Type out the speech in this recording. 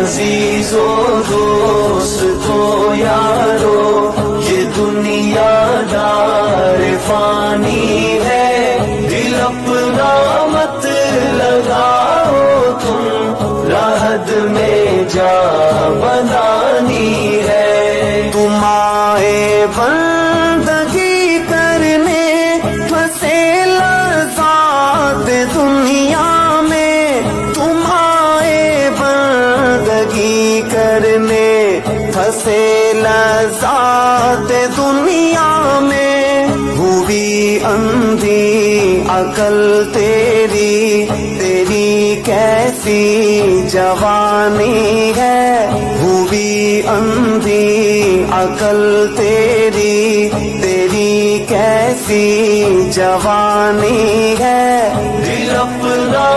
عزیزو دوستو یارو یہ دنیا دار فانی ہے، دل اپنا مت لگاؤ تم، راحت میں جا بنانی ہے۔ تم آئے بندگی کرنے پھنسے لذات دنیا میں، تم آئے بندگی کرنے پھنسے لذات دنیا میں، ہوئی اندھی عقل تیری، تیری کیسی جوانی ہے، ہوئی اندھی عقل تیری، تیری کیسی جوانی ہے، دل اپنا